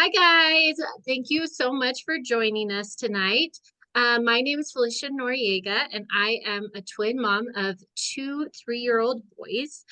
Hi, guys. Thank you so much for joining us tonight. My name is Felicia Noriega, and I am a twin mom of two 3-year-old boys.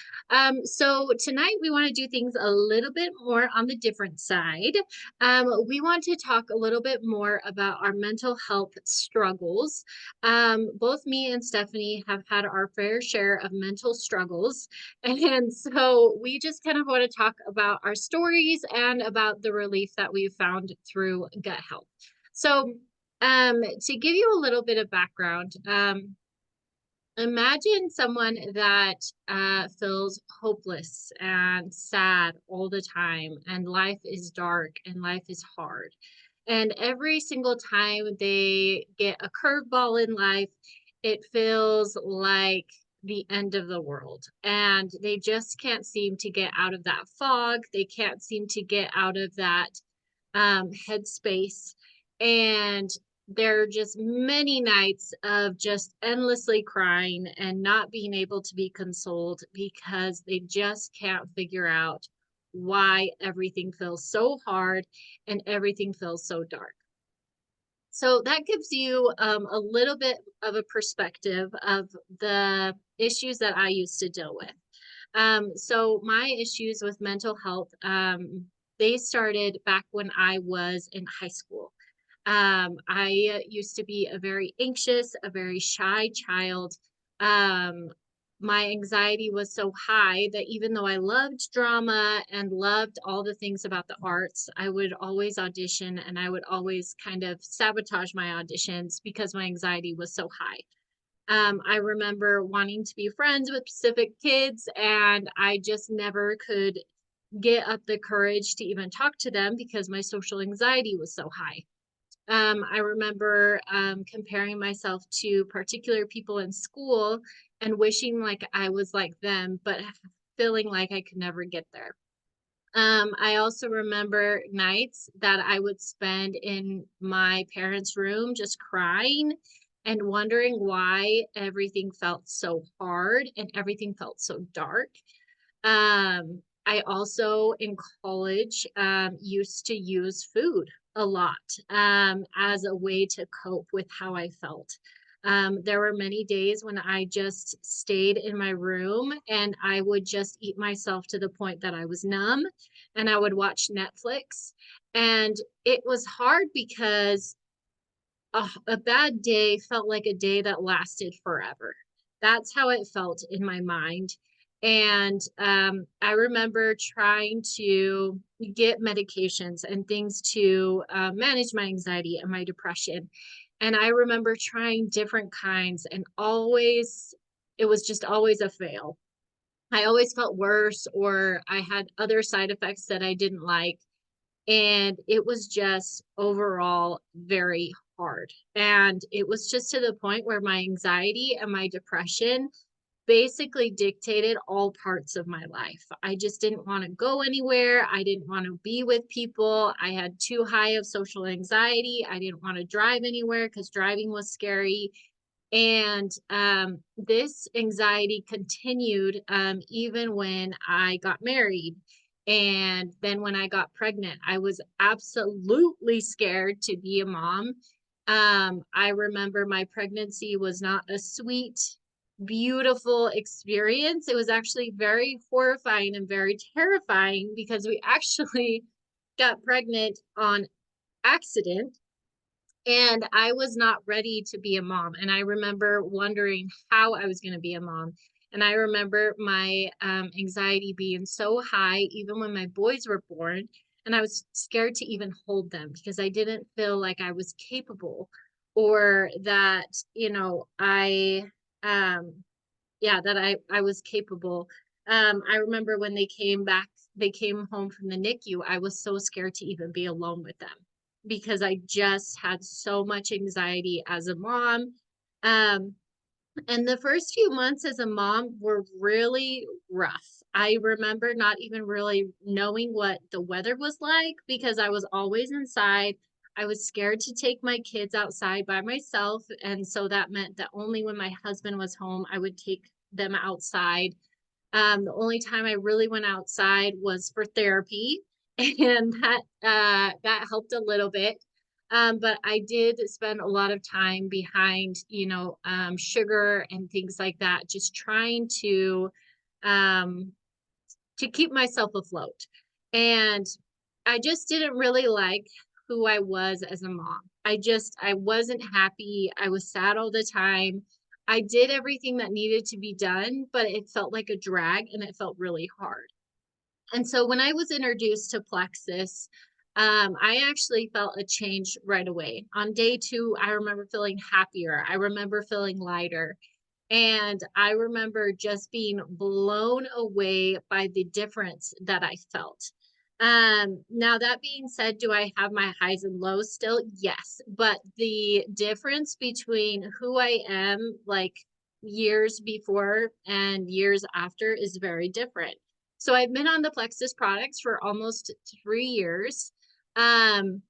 So tonight we want to do things a little bit more on the different side. We want to talk a little bit more about our mental health struggles. Both me and Stephanie have had our fair share of mental struggles. And so we just kind of want to talk about our stories and about the relief that we've found through gut health. So, to give you a little bit of background, imagine someone that feels hopeless and sad all the time, and life is dark and life is hard. And every single time they get a curveball in life, it feels like the end of the world. And they just can't seem to get out of that fog. They can't seem to get out of that headspace. And there are just many nights of just endlessly crying and not being able to be consoled because they just can't figure out why everything feels so hard and everything feels so dark. So that gives you a little bit of a perspective of the issues that I used to deal with. So my issues with mental health, they started back when I was in high school. I used to be a very anxious, a very shy child. Um, my anxiety was so high that even though I loved drama and loved all the things about the arts, I would always audition and I would always kind of sabotage my auditions because my anxiety was so high. I remember wanting to be friends with Pacific kids, and I just never could get up the courage to even talk to them because my social anxiety was so high. I remember comparing myself to particular people in school and wishing like I was like them, but feeling like I could never get there. I also remember nights that I would spend in my parents' room just crying and wondering why everything felt so hard and everything felt so dark. I also in college used to use food a lot as a way to cope with how I felt. There were many days when I just stayed in my room and I would just eat myself to the point that I was numb and I would watch Netflix. And it was hard because a bad day felt like a day that lasted forever. That's how it felt in my mind. And I remember trying to get medications and things to manage my anxiety and my depression. And I remember trying different kinds, and always, it was just always a fail. I always felt worse, or I had other side effects that I didn't like. And it was just overall very hard. And it was just to the point where my anxiety and my depression basically dictated all parts of my life. I just didn't want to go anywhere. I didn't want to be with people. I had too high of social anxiety. I didn't want to drive anywhere because driving was scary. And this anxiety continued even when I got married. And then when I got pregnant, I was absolutely scared to be a mom. I remember my pregnancy was not a sweet, beautiful experience. It was actually very horrifying and very terrifying because we actually got pregnant on accident and I was not ready to be a mom. And I remember wondering how I was going to be a mom. And I remember my anxiety being so high, even when my boys were born. And I was scared to even hold them because I didn't feel like I was capable or that, um, yeah, that I was capable. I remember when they came home from the NICU, I was so scared to even be alone with them because I just had so much anxiety as a mom. Um, and the first few months as a mom were really rough. I remember not even really knowing what the weather was like because I was always inside. I was scared to take my kids outside by myself. And so that meant that only when my husband was home, I would take them outside. The only time I really went outside was for therapy. and that helped a little bit. But I did spend a lot of time behind, sugar and things like that, just trying um, to keep myself afloat. And I just didn't really like who I was as a mom. I wasn't happy. I was sad all the time. I did everything that needed to be done, but it felt like a drag and it felt really hard. And so when I was introduced to Plexus, I actually felt a change right away. On day two, I remember feeling happier. I remember feeling lighter. And I remember just being blown away by the difference that I felt. Now that being said, do I have my highs and lows still? Yes. But the difference between who I am like years before and years after is very different. So I've been on the Plexus products for almost 3 years. Um,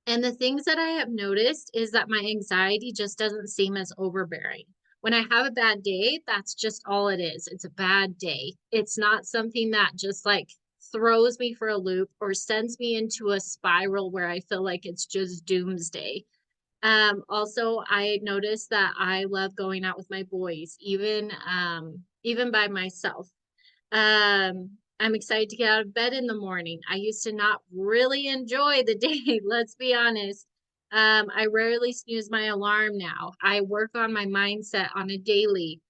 and the things that I have noticed is that my anxiety just doesn't seem as overbearing. When I have a bad day, that's just all it is. It's a bad day. It's not something that just like throws me for a loop or sends me into a spiral where I feel like it's just doomsday. Also, I noticed that I love going out with my boys, even by myself. I'm excited to get out of bed in the morning. I used to not really enjoy the day, let's be honest. I rarely snooze my alarm now. I work on my mindset on a daily.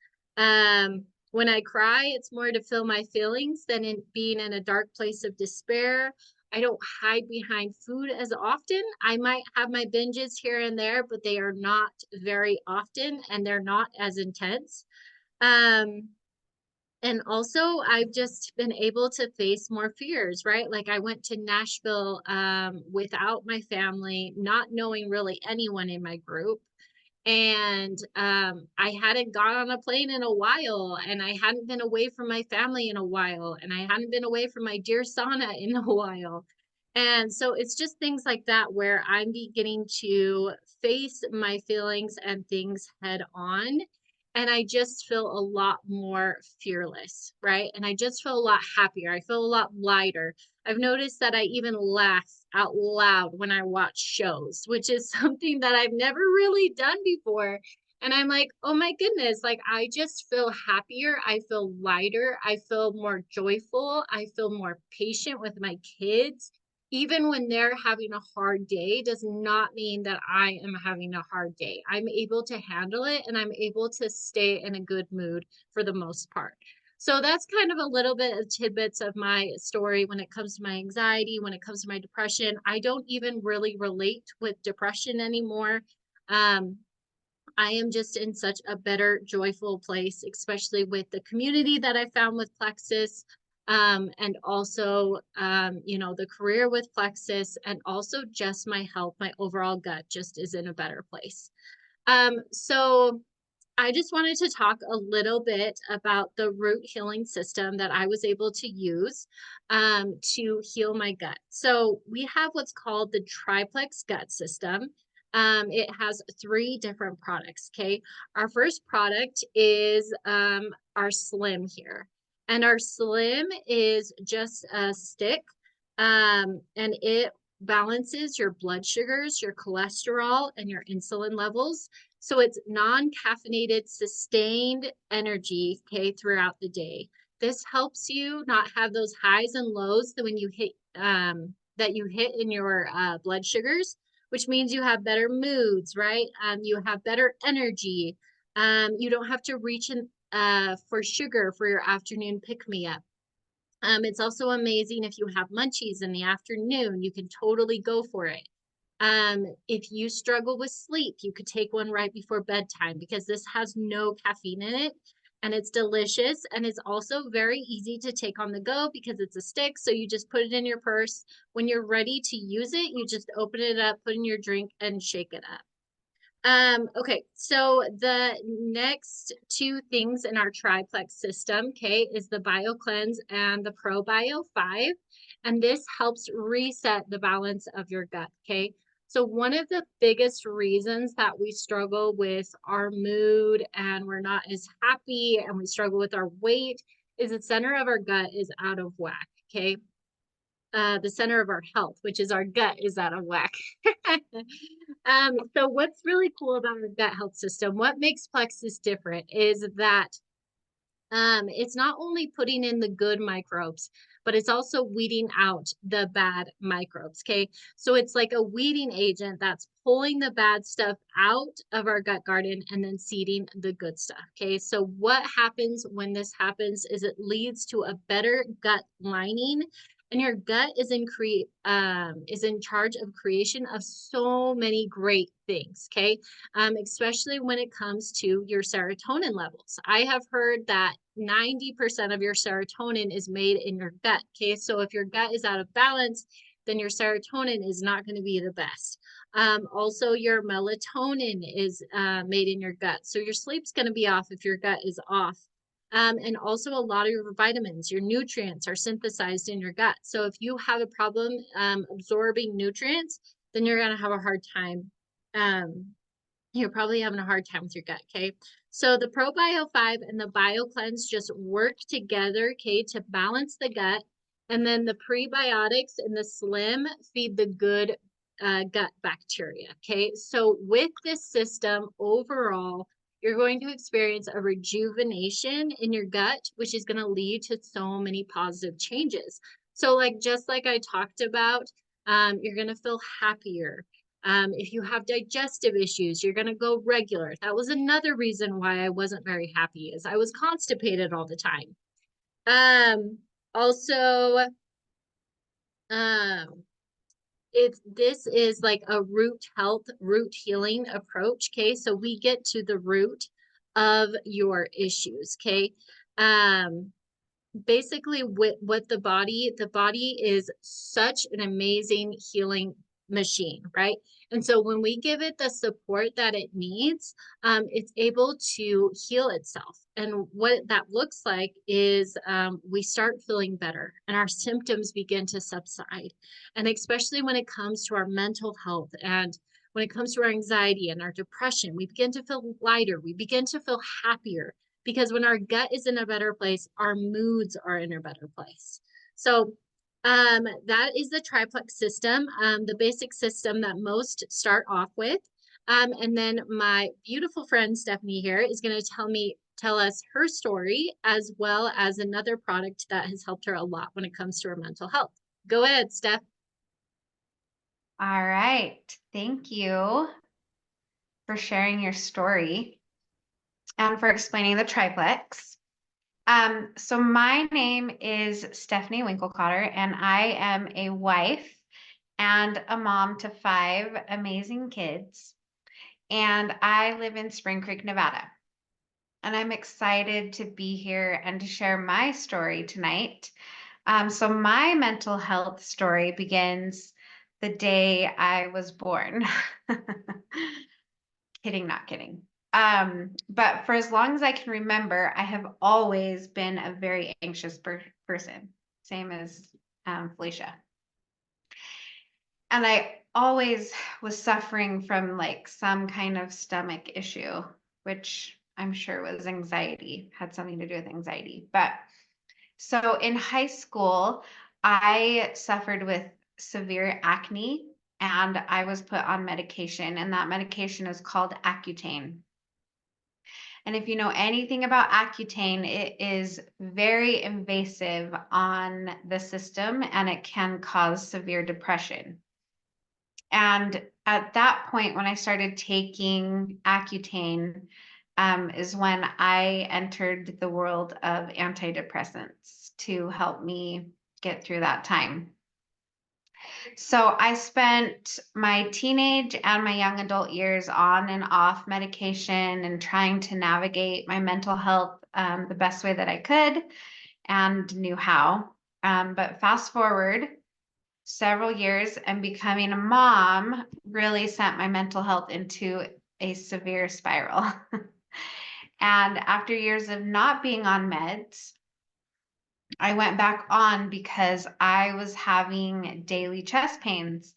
When I cry, it's more to feel my feelings than in being in a dark place of despair. I don't hide behind food as often. I might have my binges here and there, but they are not very often and they're not as intense. Um, and also, I've just been able to face more fears, right? Like I went to Nashville without my family, not knowing really anyone in my group. And I hadn't gone on a plane in a while, and I hadn't been away from my family in a while, and I hadn't been away from my dear sauna in a while. And so it's just things like that where I'm beginning to face my feelings and things head on. And I just feel a lot more fearless, right? And I just feel a lot happier. I feel a lot lighter. I've noticed that I even laugh out loud when I watch shows, which is something that I've never really done before. And I'm like, oh my goodness, like I just feel happier. I feel lighter. I feel more joyful. I feel more patient with my kids. Even when they're having a hard day, does not mean that I am having a hard day. I'm able to handle it and I'm able to stay in a good mood for the most part. So that's kind of a little bit of tidbits of my story when it comes to my anxiety, when it comes to my depression. I don't even really relate with depression anymore. Um, I am just in such a better, joyful place, especially with the community that I found with Plexus. And also, the career with Plexus, and also just my health, my overall gut just is in a better place. So I just wanted to talk a little bit about the root healing system that I was able to use to heal my gut. So we have what's called the triplex gut system. It has three different products. Okay. Our first product is our Slim here. And our Slim is just a stick, and it balances your blood sugars, your cholesterol, and your insulin levels. So it's non-caffeinated, sustained energy, okay, throughout the day. This helps you not have those highs and lows that when you hit that you hit in your blood sugars, which means you have better moods, right? You have better energy. You don't have to reach in for sugar for your afternoon pick me up. It's also amazing if you have munchies in the afternoon, you can totally go for it. If you struggle with sleep, you could take one right before bedtime because this has no caffeine in it and it's delicious. And it's also very easy to take on the go because it's a stick. So you just put it in your purse. When you're ready to use it, you just open it up, put in your drink, and shake it up. Okay, so the next two things in our triplex system, okay, is the BioCleanse and the ProBio 5. And this helps reset the balance of your gut, okay? So one of the biggest reasons that we struggle with our mood and we're not as happy and we struggle with our weight is the center of our gut is out of whack, okay? the center of our health, which is our gut, is out of whack. So what's really cool about our gut health system, what makes Plexus different is that it's not only putting in the good microbes, but it's also weeding out the bad microbes. Okay. So it's like a weeding agent that's pulling the bad stuff out of our gut garden and then seeding the good stuff. Okay. So what happens when this happens is it leads to a better gut lining. And your gut is in charge of creation of so many great things. Okay, especially when it comes to your serotonin levels. I have heard that 90% of your serotonin is made in your gut. Okay, so if your gut is out of balance, then your serotonin is not going to be the best. Also, your melatonin is made in your gut. So your sleep's going to be off if your gut is off. And also, a lot of your vitamins, your nutrients are synthesized in your gut. So if you have a problem absorbing nutrients, then you're going to have a hard time. You're probably having a hard time with your gut. Okay. So the ProBio 5 and the BioCleanse just work together, okay, to balance the gut. And then the prebiotics and the Slim feed the good gut bacteria. Okay. So with this system overall, you're going to experience a rejuvenation in your gut, which is going to lead to so many positive changes. So, like, just like I talked about, you're going to feel happier. If you have digestive issues, you're going to go regular. That was another reason why I wasn't very happy, is I was constipated all the time. Also, um, this is like a root health, root healing approach. Okay, so we get to the root of your issues. Okay, basically what the body is such an amazing healing machine, right? And so when we give it the support that it needs, it's able to heal itself. And what that looks like is we start feeling better and our symptoms begin to subside. And especially when it comes to our mental health and when it comes to our anxiety and our depression, we begin to feel lighter, we begin to feel happier, because when our gut is in a better place, our moods are in a better place. So that is the triplex system, the basic system that most start off with. And then my beautiful friend Stephanie here is going to tell us her story, as well as another product that has helped her a lot when it comes to her mental health. Go ahead, Steph. All right. Thank you for sharing your story and for explaining the triplex. So my name is Stephanie Winkelcotter, and I am a wife and a mom to 5 amazing kids. And I live in Spring Creek, Nevada. And I'm excited to be here and to share my story tonight. So my mental health story begins the day I was born. Kidding, not kidding. But for as long as I can remember, I have always been a very anxious person, same as Felicia. And I always was suffering from like some kind of stomach issue, which I'm sure was anxiety, had something to do with anxiety. But so in high school, I suffered with severe acne and I was put on medication, and that medication is called Accutane. And if you know anything about Accutane, it is very invasive on the system and it can cause severe depression. And at that point, when I started taking Accutane, is when I entered the world of antidepressants to help me get through that time. So I spent my teenage and my young adult years on and off medication and trying to navigate my mental health the best way that I could and knew how. But fast forward several years and becoming a mom really sent my mental health into a severe spiral. And after years of not being on meds, I went back on because I was having daily chest pains.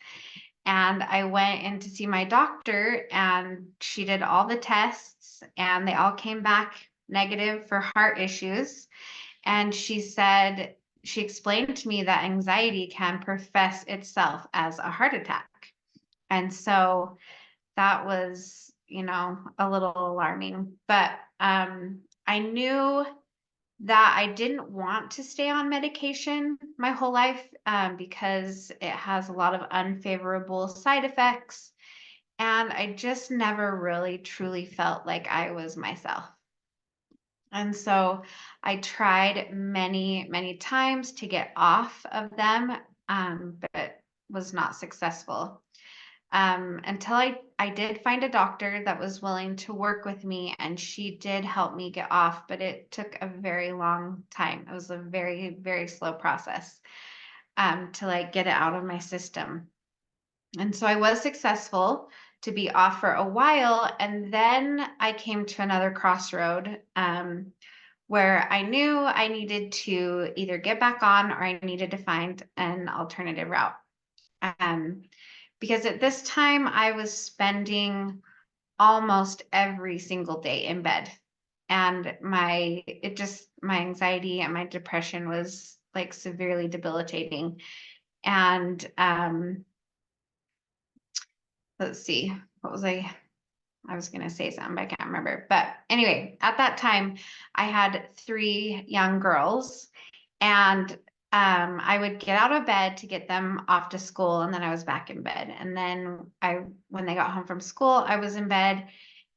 And I went in to see my doctor, and she did all the tests, and they all came back negative for heart issues. And she said, she explained to me that anxiety can profess itself as a heart attack. And so that was, a little alarming. But I knew that I didn't want to stay on medication my whole life, because it has a lot of unfavorable side effects. And I just never really truly felt like I was myself. And so I tried many, many times to get off of them, but was not successful. Until I did find a doctor that was willing to work with me, and she did help me get off, but it took a very long time. It was a very, very slow process, to like get it out of my system. And so I was successful to be off for a while. And then I came to another crossroad, where I knew I needed to either get back on or I needed to find an alternative route. Um, because at this time I was spending almost every single day in bed. And my anxiety and my depression was like severely debilitating. And let's see, what was I was going to say something, but I can't remember. But anyway, at that time, I had 3 young girls, and I would get out of bed to get them off to school, and then I was back in bed. And then when they got home from school, I was in bed,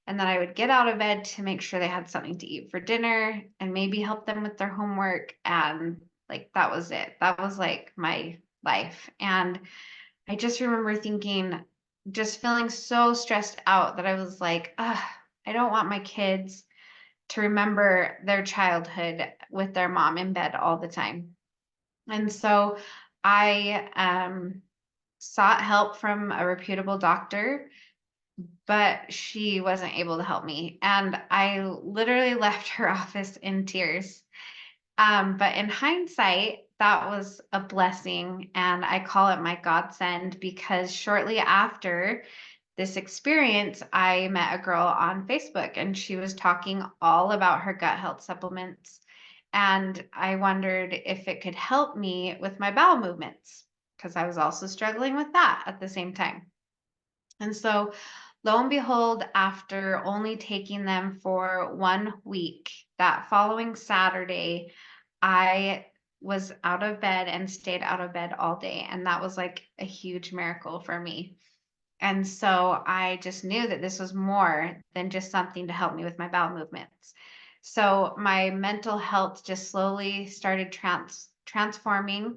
and then I would get out of bed to make sure they had something to eat for dinner and maybe help them with their homework. And like, that was it. That was like my life. And I just remember thinking, just feeling so stressed out that I was like, I don't want my kids to remember their childhood with their mom in bed all the time. And so I sought help from a reputable doctor, but she wasn't able to help me. And I literally left her office in tears. But in hindsight, that was a blessing, and I call it my godsend, because shortly after this experience, I met a girl on Facebook, and she was talking all about her gut health supplements. And I wondered if it could help me with my bowel movements, because I was also struggling with that at the same time. And so, lo and behold, after only taking them for 1 week, that following Saturday, I was out of bed and stayed out of bed all day. And that was like a huge miracle for me. And so I just knew that this was more than just something to help me with my bowel movements. So my mental health just slowly started transforming,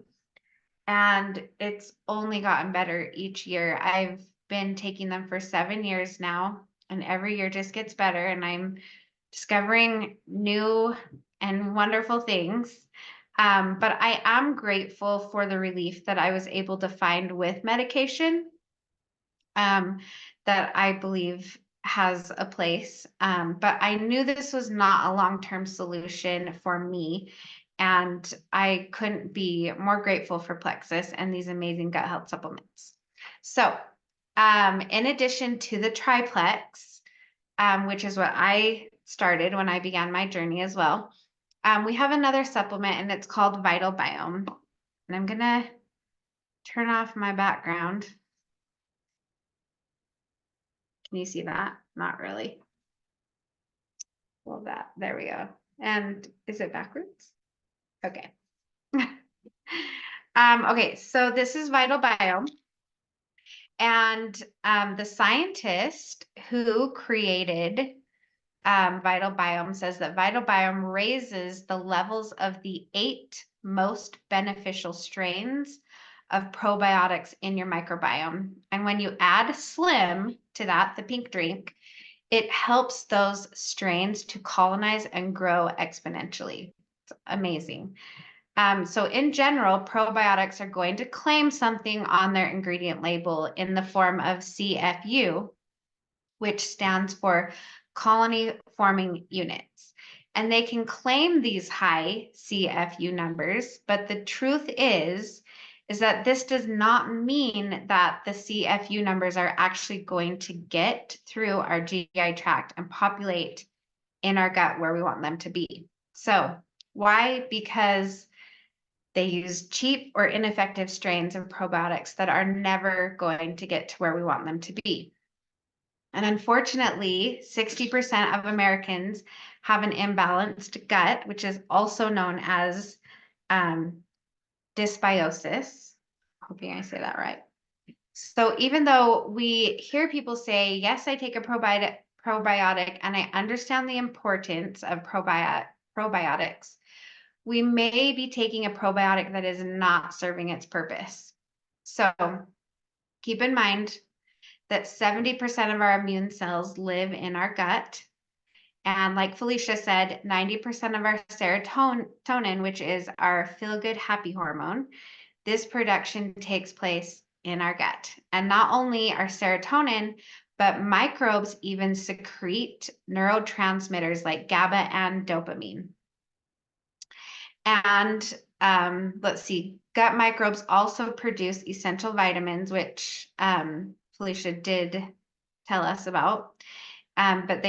and it's only gotten better each year. I've been taking them for 7 years now, and every year just gets better, and I'm discovering new and wonderful things. But I am grateful for the relief that I was able to find with medication, that I believe has a place. But I knew this was not a long-term solution for me. And I couldn't be more grateful for Plexus and these amazing gut health supplements. So, in addition to the triplex, which is what I started when I began my journey as well, we have another supplement, and it's called Vital Biome. And I'm going to turn off my background. Can you see that? Not really. Well, there we go. And is it backwards? Okay. Okay, so this is Vital Biome. And the scientist who created Vital Biome says that Vital Biome raises the levels of the 8 most beneficial strains of probiotics in your microbiome. And when you add Slim to that, the pink drink, it helps those strains to colonize and grow exponentially. It's amazing. So in general, probiotics are going to claim something on their ingredient label in the form of CFU, which stands for colony forming units. And they can claim these high CFU numbers, but the truth is that this does not mean that the CFU numbers are actually going to get through our GI tract and populate in our gut where we want them to be. So why? Because They use cheap or ineffective strains of probiotics that are never going to get to where we want them to be. And unfortunately, 60% of Americans have an imbalanced gut, which is also known as dysbiosis. Hoping I say that right. So even though we hear people say, yes, I take a probiotic and I understand the importance of probiotics, we may be taking a probiotic that is not serving its purpose. So keep in mind that 70% of our immune cells live in our gut. And like Felicia said, 90% of our serotonin, which is our feel-good happy hormone, this production takes place in our gut. And not only our serotonin, but microbes even secrete neurotransmitters like GABA and dopamine. And let's see, gut microbes also produce essential vitamins, which Felicia did tell us about. But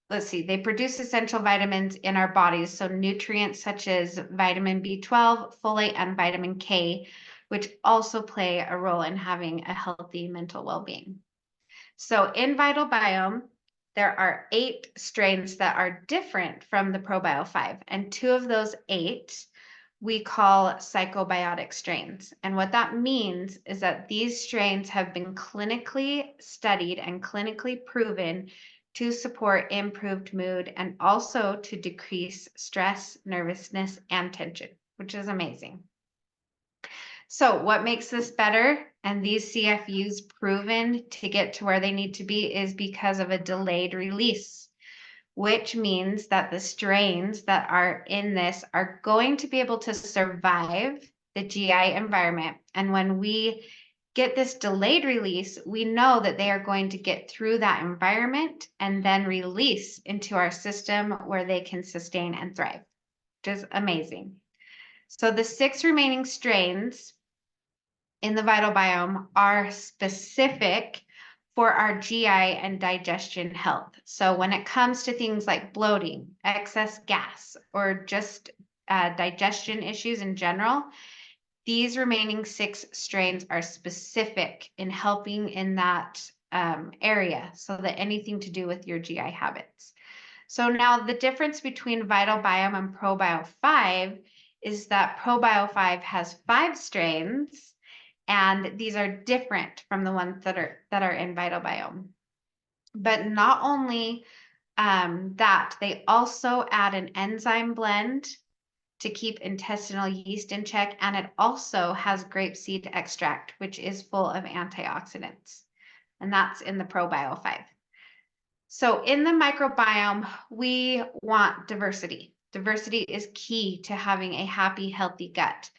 let's see, they produce essential vitamins in our bodies. So nutrients such as vitamin B12, folate, and vitamin K, which also play a role in having a healthy mental well-being. So in Vital Biome, there are 8 strains that are different from the ProBio 5, and 2 of those 8 we call psychobiotic strains. And what that means is that these strains have been clinically studied and clinically proven to support improved mood and also to decrease stress, nervousness, and tension, which is amazing. So what makes this better and these CFUs proven to get to where they need to be is because of a delayed release, which means that the strains that are in this are going to be able to survive the GI environment. And when we get this delayed release, we know that they are going to get through that environment and then release into our system where they can sustain and thrive, which is amazing. So the 6 remaining strains in the Vital Biome are specific for our GI and digestion health. So when it comes to things like bloating, excess gas, or just digestion issues in general, these remaining 6 strains are specific in helping in that area, so that anything to do with your GI habits. So now the difference between Vital Biome and ProBio 5 is that ProBio 5 has 5 strains, and these are different from the ones that are in Vital Biome. But not only that, they also add an enzyme blend to keep intestinal yeast in check, and it also has grapeseed extract, which is full of antioxidants, and that's in the ProBio 5. So in the microbiome, we want diversity. Diversity is key to having a happy, healthy gut.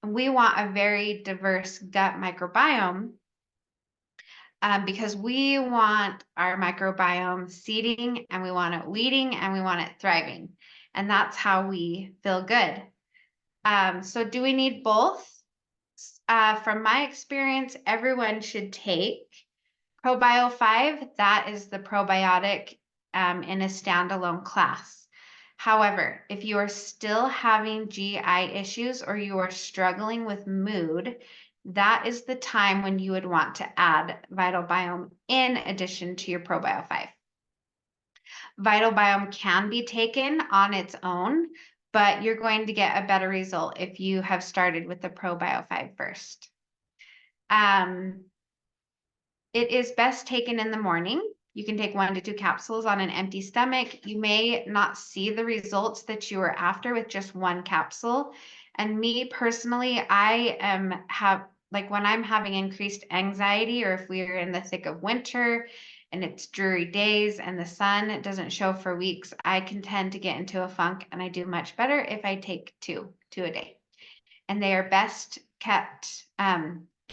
And we want a very diverse gut microbiome because we want our microbiome seeding, and we want it weeding, and we want it thriving. And that's how we feel good. So do we need both? From my experience, everyone should take ProBio 5. That is the probiotic in a standalone class. However, if you are still having GI issues or you are struggling with mood, that is the time when you would want to add Vital Biome in addition to your ProBio 5. Vital Biome can be taken on its own, but you're going to get a better result if you have started with the ProBio 5 first. It is best taken in the morning. You can take 1 to 2 capsules on an empty stomach. You may not see the results that you are after with just 1 capsule. And me personally, like when I'm having increased anxiety, or if we are in the thick of winter and it's dreary days and the sun doesn't show for weeks, I can tend to get into a funk, and I do much better if I take 2 a day. And they are best kept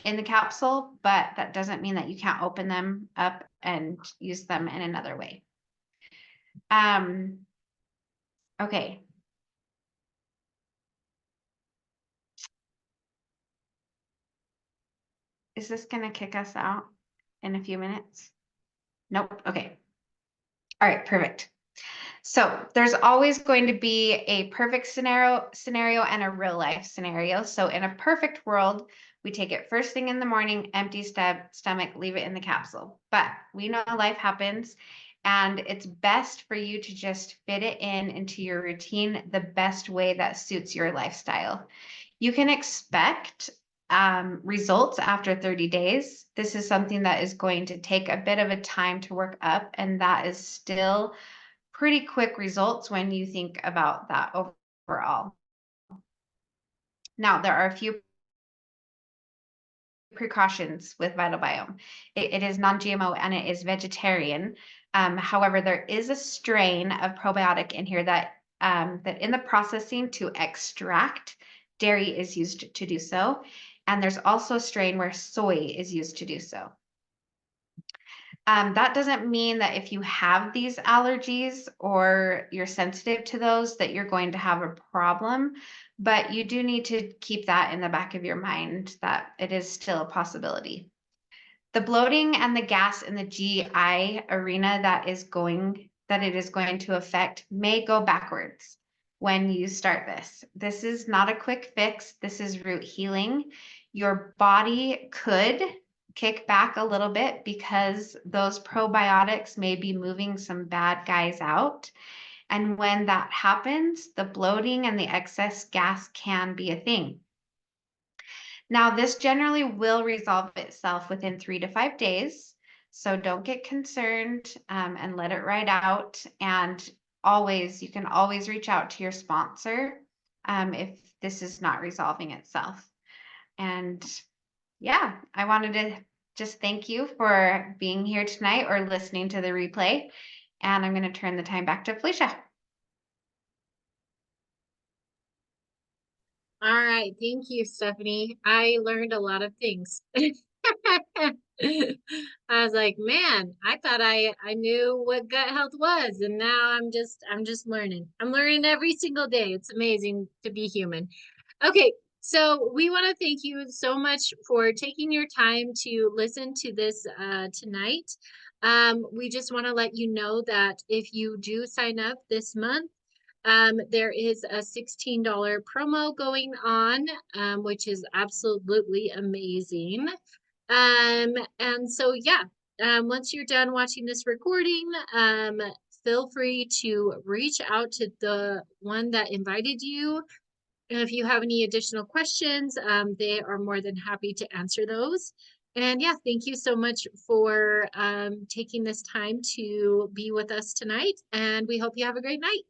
in the capsule, but that doesn't mean that you can't open them up and use them in another way. Okay. Is this going to kick us out in a few minutes? Nope. Okay. All right, perfect. So there's always going to be a perfect scenario and a real life scenario. So in a perfect world, we take it first thing in the morning, empty stomach, leave it in the capsule. But we know life happens, and it's best for you to just fit it in into your routine the best way that suits your lifestyle. You can expect results after 30 days. This is something that is going to take a bit of a time to work up, and that is still pretty quick results when you think about that overall. Now, there are a few precautions with Vital Biome. It is non-GMO and it is vegetarian. However, there is a strain of probiotic in here that that in the processing to extract dairy is used to do so. And there's also a strain where soy is used to do so. That doesn't mean that if you have these allergies or you're sensitive to those, that you're going to have a problem, but you do need to keep that in the back of your mind that it is still a possibility. The bloating and the gas in the GI arena that it is going to affect may go backwards when you start this. This is not a quick fix. This is root healing. Your body could kick back a little bit because those probiotics may be moving some bad guys out. And when that happens, the bloating and the excess gas can be a thing. Now, this generally will resolve itself within 3 to 5 days. So don't get concerned and let it ride out. And you can always reach out to your sponsor if this is not resolving itself. And yeah, I wanted to just thank you for being here tonight or listening to the replay. And I'm going to turn the time back to Felicia. All right. Thank you, Stephanie. I learned a lot of things. I was like, man, I thought I knew what gut health was, and now I'm just learning. I'm learning every single day. It's amazing to be human. Okay, so we want to thank you so much for taking your time to listen to this tonight. We just want to let you know that if you do sign up this month, there is a $16 promo going on, which is absolutely amazing. And so, yeah, once you're done watching this recording, feel free to reach out to the one that invited you. And if you have any additional questions, they are more than happy to answer those. And yeah, thank you so much for taking this time to be with us tonight. And we hope you have a great night.